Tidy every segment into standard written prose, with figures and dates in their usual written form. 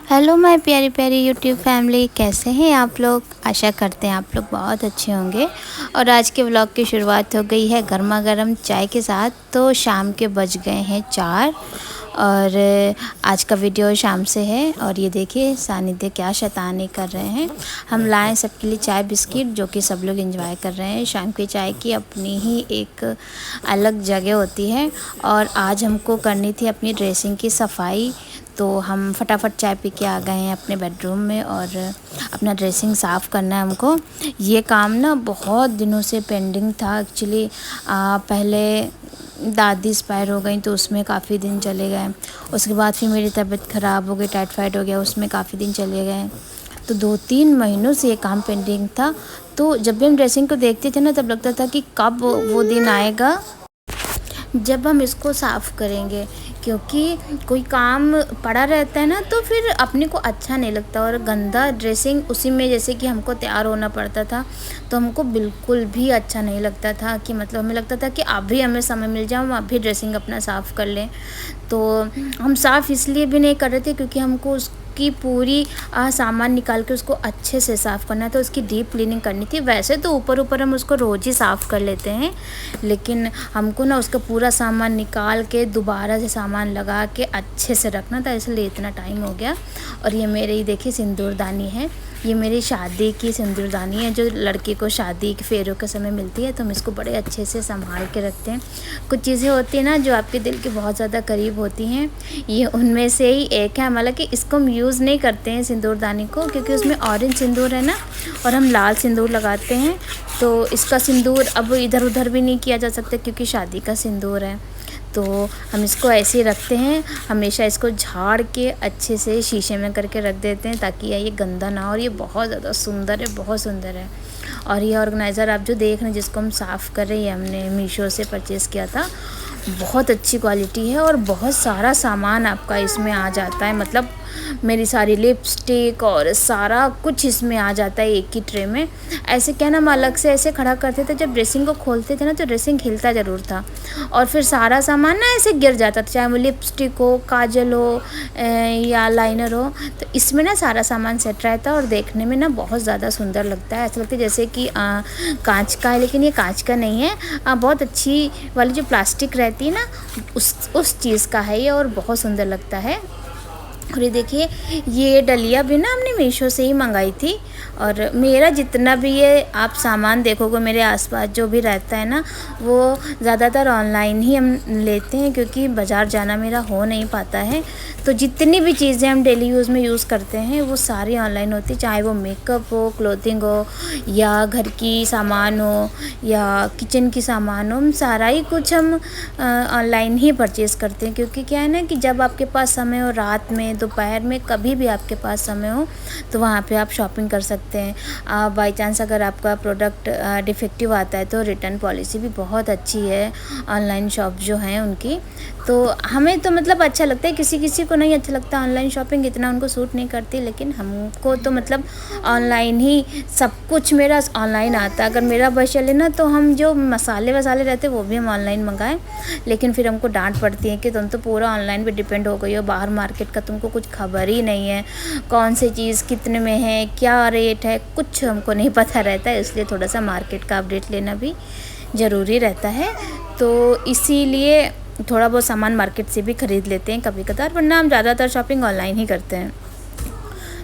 Hello my प्यारी प्यारी YouTube family, कैसे हैं आप लोग। आशा करते हैं आप लोग बहुत अच्छे होंगे। और आज के व्लॉग की शुरुआत हो गई है गर्मा गर्म चाय के साथ। तो शाम के बज गए हैं 4 और आज का वीडियो शाम से है। और ये देखिए सानिध्य क्या शैतानी कर रहे हैं। हम लाए सबके लिए चाय बिस्किट, जो कि सब लोग एंजॉय कर रहे हैं। शाम की चाय की अपनी ही एक अलग जगह होती है। और आज हमको करनी थी अपनी ड्रेसिंग की सफाई, तो हम फटाफट चाय पी के आ गए हैं अपने बेडरूम में। और अपना ड्रेसिंग साफ़ करना है हमको। ये काम ना बहुत दिनों से पेंडिंग था एक्चुअली। पहले दादी एक्सपायर हो गई तो उसमें काफ़ी दिन चले गए। उसके बाद फिर मेरी तबीयत ख़राब हो गई, टाइफाइड हो गया, उसमें काफ़ी दिन चले गए। तो 2-3 महीनों से ये काम पेंडिंग था। तो जब भी हम ड्रेसिंग को देखते थे ना, तब लगता था कि कब वो दिन आएगा जब हम इसको साफ़ करेंगे। क्योंकि कोई काम पड़ा रहता है ना, तो फिर अपने को अच्छा नहीं लगता। और गंदा ड्रेसिंग उसी में जैसे कि हमको तैयार होना पड़ता था, तो हमको बिल्कुल भी अच्छा नहीं लगता था। कि मतलब हमें लगता था कि अभी हमें समय मिल जाए, हम अभी ड्रेसिंग अपना साफ़ कर लें। तो हम साफ़ इसलिए भी नहीं कर रहे थे क्योंकि हमको उसकी पूरी सामान निकाल के उसको अच्छे से साफ़ करना था, उसकी डीप क्लीनिंग करनी थी। वैसे तो ऊपर ऊपर हम उसको रोज़ ही साफ़ कर लेते हैं, लेकिन हमको ना उसका पूरा सामान निकाल के दोबारा से सामान लगा के अच्छे से रखना था, इसलिए इतना टाइम हो गया। और ये मेरे ही देखिए सिंदूरदानी है। ये मेरी शादी की सिंदूरदानी है, जो लड़की को शादी के फेरों के समय मिलती है। तो हम इसको बड़े अच्छे से संभाल के रखते हैं। कुछ चीज़ें होती हैं ना जो आपके दिल के बहुत ज़्यादा करीब होती हैं, ये उनमें से ही एक है। हालांकि इसको हम यूज़ नहीं करते हैं सिंदूरदानी को, क्योंकि उसमें ऑरेंज सिंदूर है ना, और हम लाल सिंदूर लगाते हैं। तो इसका सिंदूर अब इधर उधर भी नहीं किया जा सकता क्योंकि शादी का सिंदूर है। तो हम इसको ऐसे ही रखते हैं, हमेशा इसको झाड़ के अच्छे से शीशे में करके रख देते हैं ताकि ये गंदा ना हो। और ये बहुत ज़्यादा सुंदर है, बहुत सुंदर है। और ये ऑर्गेनाइज़र आप जो देख रहे हैं, जिसको हम साफ़ कर रहे हैं, हमने मीशो से परचेज़ किया था। बहुत अच्छी क्वालिटी है और बहुत सारा सामान आपका इसमें आ जाता है। मतलब मेरी सारी लिपस्टिक और सारा कुछ इसमें आ जाता है एक ही ट्रे में। ऐसे क्या ना, हम अलग से ऐसे खड़ा करते थे, जब ड्रेसिंग को खोलते थे ना तो ड्रेसिंग हिलता ज़रूर था। और फिर सारा सामान ना ऐसे गिर जाता था, चाहे वो लिपस्टिक हो, काजल हो या लाइनर हो। तो इसमें ना सारा सामान सेट रहता है और देखने में ना बहुत ज़्यादा सुंदर लगता है। ऐसा लगता है जैसे कि कांच का है, लेकिन ये कांच का नहीं है। बहुत अच्छी वाली जो प्लास्टिक रहती है ना, उस चीज़ का है ये, और बहुत सुंदर लगता है। और ये देखिए, ये डलिया भी ना हमने मीशो से ही मंगाई थी। और मेरा जितना भी ये आप सामान देखोगे मेरे आसपास जो भी रहता है ना, वो ज़्यादातर ऑनलाइन ही हम लेते हैं, क्योंकि बाज़ार जाना मेरा हो नहीं पाता है। तो जितनी भी चीज़ें हम डेली यूज़ में यूज़ करते हैं वो सारी ऑनलाइन होती है, चाहे वो मेकअप हो, क्लोथिंग हो, या घर की सामान हो, या किचन की सामान हो। हम सारा ही कुछ हम ऑनलाइन ही परचेज़ करते हैं। क्योंकि क्या है ना कि जब आपके पास समय हो, रात में, दोपहर में, कभी भी आपके पास समय हो, तो वहाँ पे आप शॉपिंग कर सकते हैं। बाय चांस अगर आपका प्रोडक्ट डिफेक्टिव आता है तो रिटर्न पॉलिसी भी बहुत अच्छी है ऑनलाइन शॉप जो हैं उनकी। तो हमें तो मतलब अच्छा लगता है, किसी किसी को नहीं अच्छा लगता ऑनलाइन शॉपिंग, इतना उनको सूट नहीं करती। लेकिन हमको तो मतलब ऑनलाइन ही सब कुछ मेरा ऑनलाइन आता है। अगर मेरा बस चले ना, तो हम जो मसाले वसाले रहते हैं वो भी हम ऑनलाइन मंगाएं। लेकिन फिर हमको डांट पड़ती है कि तुम तो पूरा ऑनलाइन पे डिपेंड हो गई हो, बाहर मार्केट का तुमको कुछ खबर ही नहीं है, कौन सी चीज़ कितने में है, क्या रेट है, कुछ हमको नहीं पता रहता है। इसलिए थोड़ा सा मार्केट का अपडेट लेना भी ज़रूरी रहता है। तो इसीलिए थोड़ा बहुत सामान मार्केट से भी ख़रीद लेते हैं कभी कभार, वरना हम ज़्यादातर शॉपिंग ऑनलाइन ही करते हैं।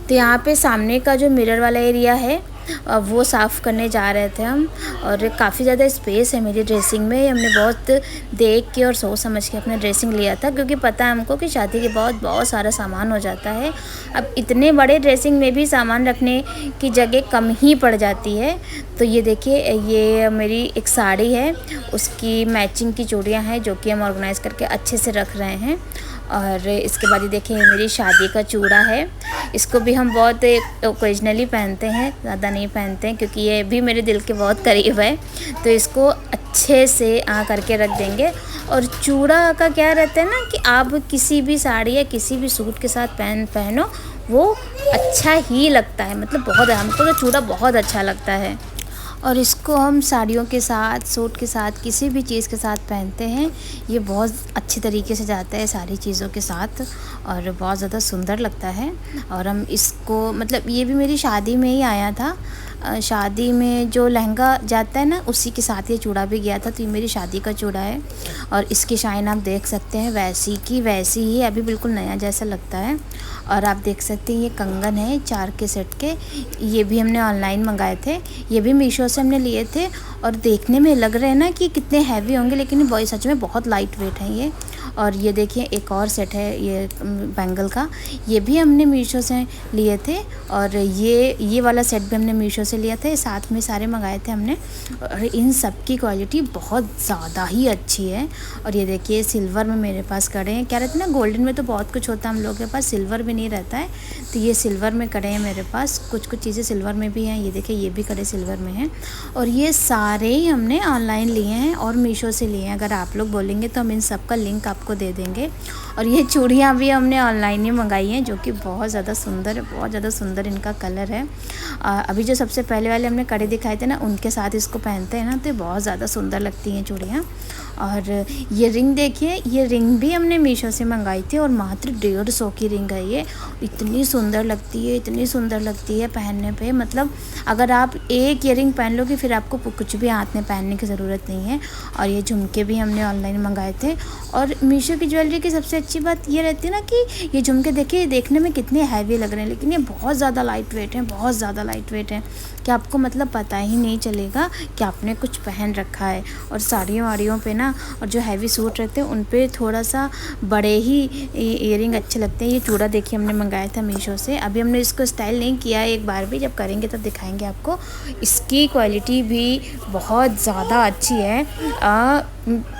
तो यहाँ पे सामने का जो मिरर वाला एरिया है, वो साफ़ करने जा रहे थे हम। और काफ़ी ज़्यादा स्पेस है मेरी ड्रेसिंग में। हमने बहुत देख के और सोच समझ के अपना ड्रेसिंग लिया था, क्योंकि पता है हमको कि शादी के बाद बहुत सारा सामान हो जाता है। अब इतने बड़े ड्रेसिंग में भी सामान रखने की जगह कम ही पड़ जाती है। तो ये देखिए, ये मेरी एक साड़ी है, उसकी मैचिंग की चूड़ियाँ हैं, जो कि हम ऑर्गेनाइज़ करके अच्छे से रख रहे हैं। और इसके बाद ये देखिए, मेरी शादी का चूड़ा है। इसको भी हम बहुत ओकेजनली पहनते हैं, ज़्यादा नहीं पहनते हैं, क्योंकि ये भी मेरे दिल के बहुत करीब है। तो इसको अच्छे से करके रख देंगे। और चूड़ा का क्या रहता है ना कि आप किसी भी साड़ी या किसी भी सूट के साथ पहनो, वो अच्छा ही लगता है। मतलब बहुत, हमको तो चूड़ा बहुत अच्छा लगता है। और इसको हम साड़ियों के साथ, सूट के साथ, किसी भी चीज़ के साथ पहनते हैं। ये बहुत अच्छे तरीके से जाता है सारी चीज़ों के साथ और बहुत ज़्यादा सुंदर लगता है। और हम इसको मतलब ये भी मेरी शादी में ही आया था। शादी में जो लहंगा जाता है ना, उसी के साथ ये चूड़ा भी गया था। तो ये मेरी शादी का चूड़ा है और इसकी शाइन आप देख सकते हैं वैसी की वैसी ही, अभी बिल्कुल नया जैसा लगता है। और आप देख सकते हैं ये कंगन है 4 के सेट के। ये भी हमने ऑनलाइन मंगाए थे, ये भी मीशो से हमने लिए थे। और देखने में लग रहे हैं ना कि कितने हैवी होंगे, लेकिन ये सच में बहुत लाइट वेट है ये। और ये देखिए एक और सेट है ये बैंगल का, ये भी हमने मीशो से लिए थे। और ये वाला सेट भी हमने मीशो से लिया था, साथ में सारे मंगाए थे हमने। और इन सब की क्वालिटी बहुत ज़्यादा ही अच्छी है। और ये देखिए सिल्वर में मेरे पास कड़े हैं। क्या रहते हैं ना, गोल्डन में तो बहुत कुछ होता है हम लोगों के पास, सिल्वर में नहीं रहता है। तो ये सिल्वर में कड़े हैं मेरे पास, कुछ चीज़ें सिल्वर में भी हैं। ये देखिए ये भी कड़े सिल्वर में हैं। और ये सारे ही हमने ऑनलाइन लिए हैं और मीशो से लिए हैं। अगर आप लोग बोलेंगे तो हम इन सब का लिंक आपको दे देंगे। और ये चूड़ियाँ भी हमने ऑनलाइन ही मंगाई हैं, जो कि बहुत ज़्यादा सुंदर है, बहुत ज़्यादा सुंदर इनका कलर है। अभी जो सबसे पहले वाले हमने कड़े दिखाए थे ना, उनके साथ इसको पहनते हैं ना तो बहुत ज़्यादा सुंदर लगती हैं चूड़ियाँ। और ये रिंग देखिए, ये रिंग भी हमने मीशो से मंगाई थी और मात्र 150 की रिंग है ये। इतनी सुंदर लगती है, इतनी सुंदर लगती है पहनने पे। मतलब अगर आप एक ईयरिंग पहन लोगे फिर आपको कुछ भी हाथ में पहनने की ज़रूरत नहीं है। और ये झुमके भी हमने ऑनलाइन मंगाए थे। और मीशो की ज्वेलरी की सबसे अच्छी बात ये रहती है ना कि ये झुमके देखिए देखने में कितने हैवी लग रहे हैं, लेकिन ये बहुत ज़्यादा लाइट वेट हैं, बहुत ज़्यादा लाइट वेट हैं कि आपको मतलब पता ही नहीं चलेगा कि आपने कुछ पहन रखा है। और साड़ियों वाड़ियों पे ना, और जो हैवी सूट रहते हैं उन पे थोड़ा सा बड़े ही ईयरिंग अच्छे लगते हैं। ये चूड़ा देखिए हमने मंगाया था मीशो से, अभी हमने इसको स्टाइल नहीं किया है, एक बार भी जब करेंगे तब दिखाएंगे आपको। इसकी क्वालिटी भी बहुत ज़्यादा अच्छी है।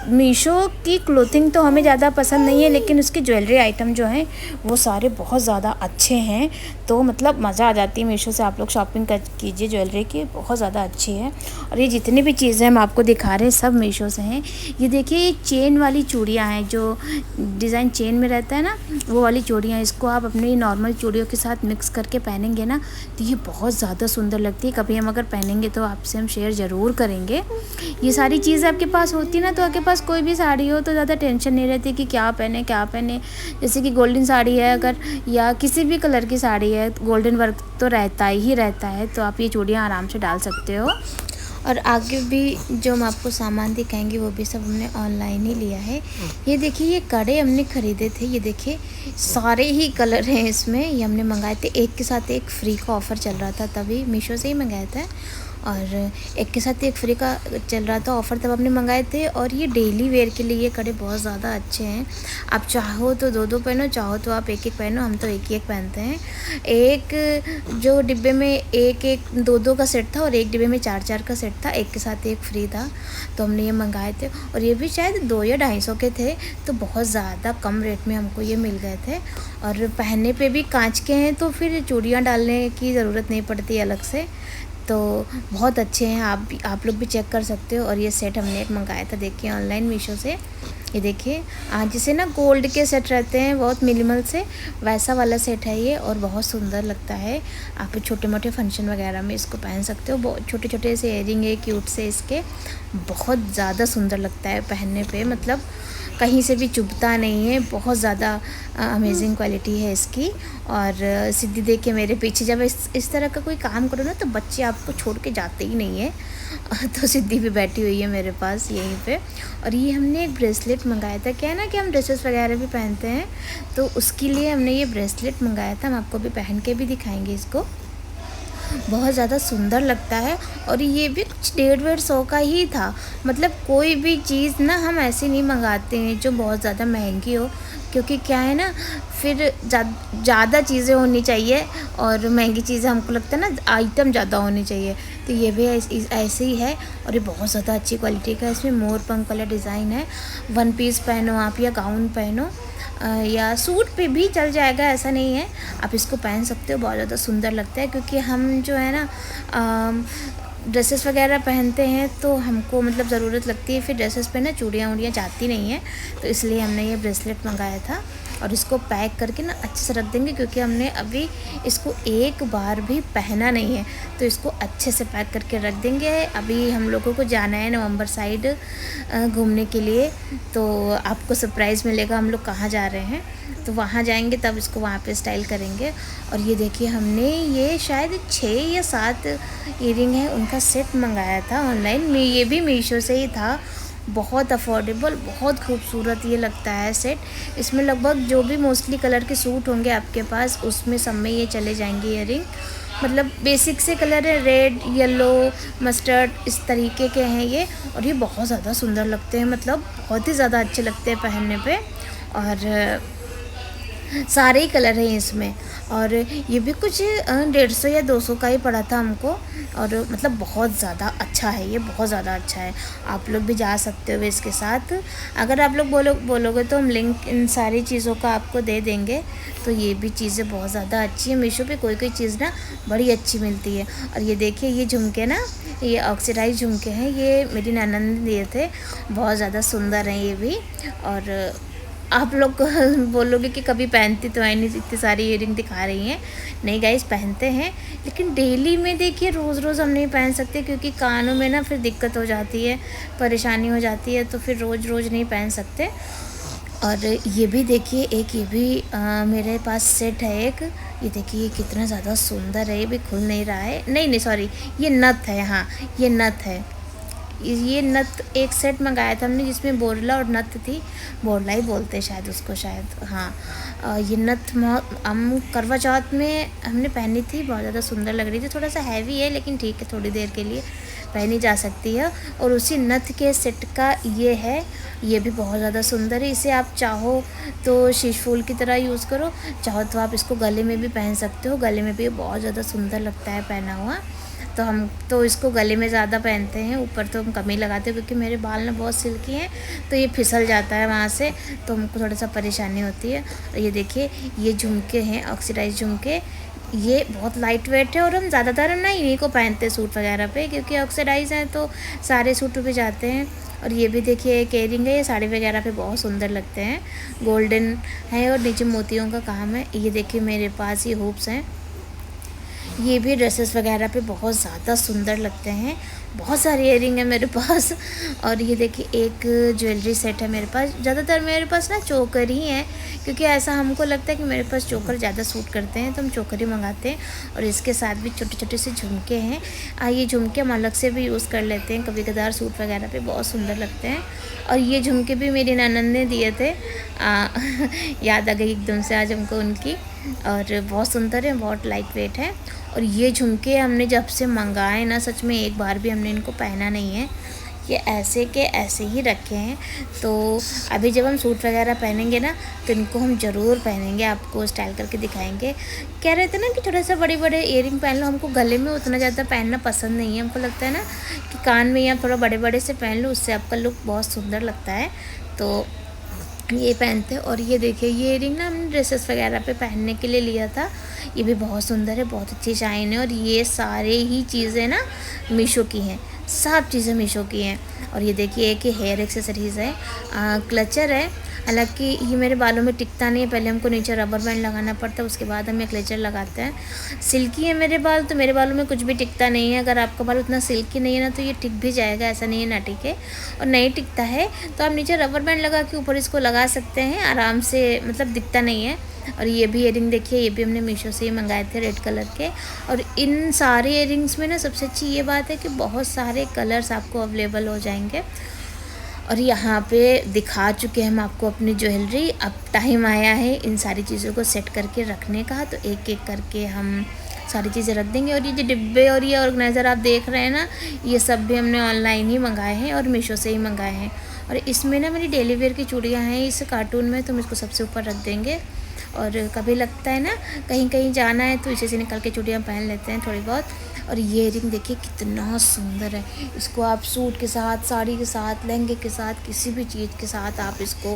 मीशो की क्लोथिंग तो हमें ज़्यादा पसंद नहीं है, लेकिन उसके ज्वेलरी आइटम जो हैं वो सारे बहुत ज़्यादा अच्छे हैं। तो मतलब मज़ा आ जाती है मीशो से, आप लोग शॉपिंग कीजिए ज्वेलरी की, बहुत ज़्यादा अच्छी है। और ये जितनी भी चीज़ें हम आपको दिखा रहे हैं सब मीशो से हैं। ये देखिए ये चेन वाली चूड़ियाँ हैं, जो डिज़ाइन चेन में रहता है ना, वो वाली चूड़ियाँ। इसको आप अपनी नॉर्मल चूड़ियों के साथ मिक्स करके पहनेंगे ना तो ये बहुत ज़्यादा सुंदर लगती है। कभी हम अगर पहनेंगे तो आपसे हम शेयर ज़रूर करेंगे। ये सारी चीज़ें आपके पास होती ना, तो आपके पास कोई भी साड़ी हो तो ज़्यादा टेंशन नहीं रहती कि क्या पहने क्या पहने। जैसे कि गोल्डन साड़ी है अगर, या किसी भी कलर की साड़ी है, गोल्डन वर्क तो रहता ही रहता है, तो आप ये चूड़ियाँ आराम से डाल सकते हो। और आगे भी जो हम आपको सामान दिखाएंगे वो भी सब हमने ऑनलाइन ही लिया है। ये देखिए ये कड़े हमने ख़रीदे थे, ये देखिए सारे ही कलर हैं इसमें। ये हमने मंगाए थे, एक के साथ एक फ्री का ऑफ़र चल रहा था, तभी मीशो से ही मंगाया था। और एक के साथ एक फ्री का चल रहा था ऑफ़र, तब हमने मंगाए थे। और ये डेली वेयर के लिए ये कड़े बहुत ज़्यादा अच्छे हैं। आप चाहो तो 2-2 पहनो, चाहो तो आप 1-1 पहनो, हम तो 1-1 पहनते हैं। एक जो डिब्बे में 1-1 2-2 का सेट था और एक डिब्बे में 4-4 का सेट था, एक के साथ एक फ्री था, तो हमने ये मंगाए थे। और ये भी शायद 2 या 250 के थे, तो बहुत ज़्यादा कम रेट में हमको ये मिल गए थे। और पहनने पे भी कांच के हैं, तो फिर चूड़ियाँ डालने की ज़रूरत नहीं पड़ती अलग से, तो बहुत अच्छे हैं। आप लोग भी चेक कर सकते हो। और ये सेट हमने एक मंगाया था देखिए ऑनलाइन मीशो से। ये देखिए जैसे ना गोल्ड के सेट रहते हैं बहुत मिनिमल से, वैसा वाला सेट है ये, और बहुत सुंदर लगता है। आप छोटे मोटे फंक्शन वगैरह में इसको पहन सकते हो। बहुत छोटे छोटे से इयरिंग है क्यूट से इसके, बहुत ज़्यादा सुंदर लगता है पहनने पे, मतलब कहीं से भी चुभता नहीं है। बहुत ज़्यादा अमेजिंग क्वालिटी है इसकी। और सिद्धि देखिए मेरे पीछे, जब इस तरह का कोई काम करो ना तो बच्चे आपको छोड़ के जाते ही नहीं है। तो सिद्धि भी बैठी हुई है मेरे पास यहीं पे। और ये हमने एक ब्रेसलेट मंगाया था, क्या है ना कि हम ड्रेसेस वगैरह भी पहनते हैं, तो उसके लिए हमने ये ब्रेसलेट मंगाया था। हम आपको भी पहन के भी दिखाएंगे इसको, बहुत ज़्यादा सुंदर लगता है। और ये भी कुछ 150-150 का ही था। मतलब कोई भी चीज़ ना हम ऐसे नहीं मंगाते हैं जो बहुत ज़्यादा महंगी हो, क्योंकि क्या है ना फिर ज़्यादा चीज़ें होनी चाहिए और महंगी चीज़ें हमको लगता है ना आइटम ज़्यादा होनी चाहिए। तो ये भी ऐसे ही है। और ये बहुत ज़्यादा अच्छी क्वालिटी का है, इसमें मोर पंख वाला डिज़ाइन है। 1 पीस पहनो आप या गाउन पहनो या सूट पे भी चल जाएगा, ऐसा नहीं है, आप इसको पहन सकते हो। बहुत ज़्यादा सुंदर लगता है, क्योंकि हम जो है ना ड्रेसेस वगैरह पहनते हैं तो हमको मतलब ज़रूरत लगती है, फिर ड्रेसेस पे ना चूड़ियाँ जाती नहीं हैं, तो इसलिए हमने ये ब्रेसलेट मंगाया था। और इसको पैक करके ना अच्छे से रख देंगे, क्योंकि हमने अभी इसको एक बार भी पहना नहीं है, तो इसको अच्छे से पैक करके रख देंगे। अभी हम लोगों को जाना है नवंबर साइड घूमने के लिए, तो आपको सरप्राइज़ मिलेगा हम लोग कहाँ जा रहे हैं, तो वहाँ जाएंगे तब इसको वहाँ पे स्टाइल करेंगे। और ये देखिए हमने ये शायद 6 या 7 ईयरिंग है उनका सेट मंगाया था ऑनलाइन में, ये भी मीशो से ही था। बहुत अफोर्डेबल, बहुत खूबसूरत ये लगता है सेट। इसमें लगभग जो भी मोस्टली कलर के सूट होंगे आपके पास, उसमें सब में ये चले जाएंगे ईयरिंग। मतलब बेसिक से कलर है, रेड, येलो, मस्टर्ड, इस तरीके के हैं ये। और ये बहुत ज़्यादा सुंदर लगते हैं, मतलब बहुत ही ज़्यादा अच्छे लगते हैं पहनने पे। और सारे ही कलर हैं इसमें। और ये भी कुछ 150 या 200 का ही पड़ा था हमको। और मतलब बहुत ज़्यादा अच्छा है ये, बहुत ज़्यादा अच्छा है। आप लोग भी जा सकते हो इसके साथ। अगर आप लोग बोलोगे तो हम लिंक इन सारी चीज़ों का आपको दे देंगे। तो ये भी चीज़ें बहुत ज़्यादा अच्छी है। मीशो पे कोई चीज़ ना बड़ी अच्छी मिलती है। और ये देखिए ये झुमके ना, ये ऑक्सीडाइज झुमके हैं, ये मेरी ननद ने दिए थे, बहुत ज़्यादा सुंदर हैं ये भी। और आप लोग बोलोगे कि कभी पहनती तो है नहीं, इतनी सारी ईयरिंग दिखा रही हैं। नहीं गाइस, पहनते हैं, लेकिन डेली में देखिए रोज़ रोज़ हम नहीं पहन सकते, क्योंकि कानों में ना फिर दिक्कत हो जाती है, परेशानी हो जाती है, तो फिर रोज़ रोज़ नहीं पहन सकते। और ये भी देखिए एक ये भी मेरे पास सेट है एक, ये देखिए ये कितना ज़्यादा सुंदर है। ये भी खुल नहीं रहा है, नहीं सॉरी, ये नथ है, हाँ ये नथ है। ये नथ एक सेट मंगाया था हमने, जिसमें बोरला और नथ थी, बोरला ही बोलते हैं शायद उसको, शायद हाँ। ये नथ हम करवा चौथ में हमने पहनी थी, बहुत ज़्यादा सुंदर लग रही थी। थोड़ा सा हैवी है, लेकिन ठीक है, थोड़ी देर के लिए पहनी जा सकती है। और उसी नथ के सेट का ये है, ये भी बहुत ज़्यादा सुंदर है। इसे आप चाहो तो शीश फूल की तरह यूज़ करो, चाहो तो आप इसको गले में भी पहन सकते हो। गले में भी बहुत ज़्यादा सुंदर लगता है पहना हुआ। तो हम तो इसको गले में ज़्यादा पहनते हैं, ऊपर तो हम कम ही लगाते हैं, क्योंकि मेरे बाल ना बहुत सिल्की हैं, तो ये फिसल जाता है वहाँ से, तो हमको थोड़ा सा परेशानी होती है। और ये देखिए ये झुमके हैं, ऑक्सीडाइज झुमके, ये बहुत लाइट वेट है। और हम ज़्यादातर ना इन्हीं को पहनते हैं सूट वगैरह पे, क्योंकि ऑक्सीडाइज हैं तो सारे सूटों पे जाते हैं। और ये भी देखिए एक इयरिंग है, ये साड़ी वगैरह पे बहुत सुंदर लगते हैं, गोल्डन है और नीचे मोतियों का काम है। ये देखिए मेरे पास ये हुप्स हैं, ये भी ड्रेसेस वगैरह पे बहुत ज़्यादा सुंदर लगते हैं। बहुत सारी इयरिंग है मेरे पास। और ये देखिए एक ज्वेलरी सेट है मेरे पास। ज़्यादातर मेरे पास ना चोकर ही है, क्योंकि ऐसा हमको लगता है कि मेरे पास चोकर ज़्यादा सूट करते हैं, तो हम चोकर ही मंगाते हैं। और इसके साथ भी छोटे छोटे से झुमके हैं। ये झुमके हम अलग से भी यूज़ कर लेते हैं, कभी कभार सूट वगैरह पे बहुत सुंदर लगते हैं। और ये झुमके भी मेरी ननद ने दिए थे, याद आ गई एकदम से आज हमको उनकी। और बहुत सुंदर है, बहुत लाइट वेट है। और ये झुमके हमने जब से मंगाए ना, सच में एक बार भी हमने इनको पहना नहीं है, ये ऐसे के ऐसे ही रखे हैं। तो अभी जब हम सूट वगैरह पहनेंगे ना, तो इनको हम ज़रूर पहनेंगे, आपको स्टाइल करके दिखाएंगे। कह रहे थे ना कि थोड़ा सा बड़े बड़े इयरिंग पहन लो, हमको गले में उतना ज़्यादा पहनना पसंद नहीं है। हमको लगता है ना कि कान में या थोड़ा बड़े बड़े से पहन लो, उससे आपका लुक बहुत सुंदर लगता है, तो ये पहनते हैं। और ये देखिए ये इयरिंग ना हमने ड्रेसेस वगैरह पे पहनने के लिए लिया था, ये भी बहुत सुंदर है, बहुत अच्छी शाइन है। और ये सारे ही चीज़ें ना मीशो की हैं, सब चीज़ें मीशो की हैं। और ये देखिए एक हेयर एक्सेसरीज़ है, क्लचर है। हालांकि ये मेरे बालों में टिकता नहीं है, पहले हमको नीचे रबर बैंड लगाना पड़ता है, उसके बाद हम ये क्लचर लगाते हैं। सिल्की है मेरे बाल, तो मेरे बालों में कुछ भी टिकता नहीं है। अगर आपका बाल उतना सिल्की नहीं है ना, तो ये टिक भी जाएगा, ऐसा नहीं है ना टिके। और नहीं टिकता है तो आप नीचे रबर बैंड लगा के ऊपर इसको लगा सकते हैं आराम से, मतलब दिखता नहीं है। और ये भी इयरिंग देखिए, ये भी हमने मीशो से ही मंगाए थे, रेड कलर के। और इन सारे इयरिंग्स में ना सबसे अच्छी ये बात है कि बहुत सारे कलर्स आपको अवेलेबल हो जाएंगे। और यहाँ पे दिखा चुके हैं हम आपको अपनी ज्वेलरी। अब टाइम आया है इन सारी चीज़ों को सेट करके रखने का, तो एक एक करके हम सारी चीज़ें रख देंगे। और ये जो डिब्बे और ये ऑर्गेनाइज़र आप देख रहे हैं ना, ये सब भी हमने ऑनलाइन ही मंगाए हैं और मीशो से ही मंगाए हैं। और इसमें ना मेरी डेली वेयर की चूड़ियाँ हैं इस कार्टून में, तो हम इसको सबसे ऊपर रख देंगे। और कभी लगता है ना कहीं कहीं जाना है, तो इसे से निकल के चूड़ियाँ पहन लेते हैं थोड़ी बहुत। और ये इयरिंग देखिए कितना सुंदर है, इसको आप सूट के साथ, साड़ी के साथ, लहंगे के साथ, किसी भी चीज़ के साथ आप इसको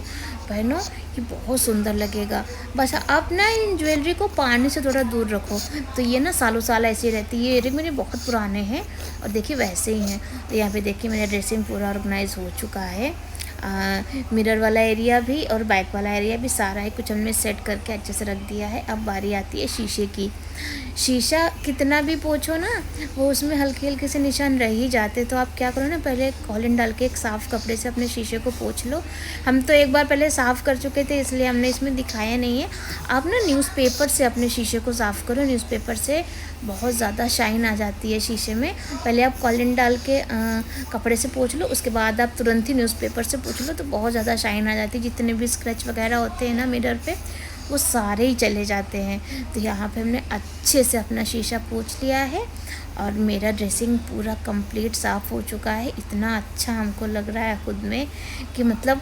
पहनो, ये बहुत सुंदर लगेगा। बस आप ना इन ज्वेलरी को पानी से थोड़ा दूर रखो, तो ये ना सालों साल ऐसी रहती है। ये इयरिंग मेरे बहुत पुराने हैं और देखिए वैसे ही हैं। तो यहाँ पे देखिए मेरा ड्रेसिंग पूरा ऑर्गेनाइज हो चुका है। मिरर वाला एरिया भी और बैक वाला एरिया भी सारा ही कुछ हमने सेट करके अच्छे से रख दिया है। अब बारी आती है शीशे की। शीशा कितना भी पोंछो ना, वो उसमें हल्के हल्के से निशान रह ही जाते। तो आप क्या करो ना, पहले कॉलिन डाल के एक साफ़ कपड़े से अपने शीशे को पोंछ लो। हम तो एक बार पहले साफ़ कर चुके थे, इसलिए हमने इसमें दिखाया नहीं है। आप ना न्यूज़पेपर से अपने शीशे को साफ़ करो। न्यूज़पेपर से बहुत ज़्यादा शाइन आ जाती है शीशे में। पहले आप कॉलिन डाल के कपड़े से पोंछ लो, उसके बाद आप तुरंत ही न्यूज़पेपर से पोंछ लो, तो बहुत ज़्यादा शाइन आ जाती है। जितने भी स्क्रैच वगैरह होते हैं ना मिरर पे, वो सारे ही चले जाते हैं। तो यहाँ पे हमने अच्छे से अपना शीशा पोंछ लिया है और मेरा ड्रेसिंग पूरा कंप्लीट साफ़ हो चुका है। इतना अच्छा हमको लग रहा है खुद में कि मतलब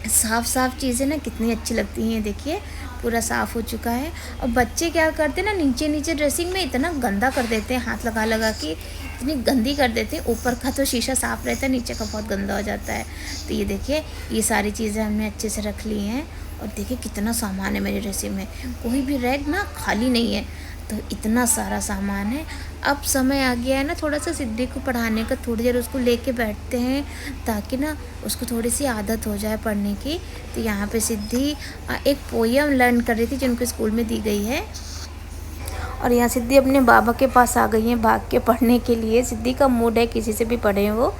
साफ़ चीज़ें ना कितनी अच्छी लगती हैं। देखिए पूरा साफ़ हो चुका है। और बच्चे क्या करते हैं ना, नीचे नीचे ड्रेसिंग में इतना गंदा कर देते हैं, हाथ लगा लगा के इतनी गंदी कर देते हैं। ऊपर का तो शीशा साफ़ रहता है, नीचे का बहुत गंदा हो जाता है। तो ये देखिए, ये सारी चीज़ें हमने अच्छे से रख ली हैं। और देखिए कितना सामान है मेरे ड्रेसिंग में, कोई भी रैक ना खाली नहीं है। तो इतना सारा सामान है। अब समय आ गया है ना थोड़ा सा सिद्धि को पढ़ाने का, थोड़ी देर उसको लेके बैठते हैं ताकि ना उसको थोड़ी सी आदत हो जाए पढ़ने की। तो यहाँ पे सिद्धि एक पोयम लर्न कर रही थी जो उनको स्कूल में दी गई है। और यहाँ सिद्धि अपने बाबा के पास आ गई हैं भाग के पढ़ने के लिए। सिद्धि का मूड है किसी से भी पढ़ें वो।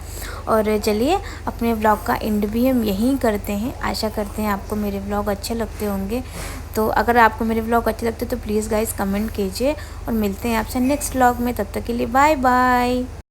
और चलिए अपने व्लॉग का एंड भी हम यहीं करते हैं। आशा करते हैं आपको मेरे व्लॉग अच्छे लगते होंगे। तो अगर आपको मेरे व्लॉग अच्छे लगते तो प्लीज़ गाइस कमेंट कीजिए और मिलते हैं आपसे नेक्स्ट व्लॉग में। तब तक के लिए बाय बाय।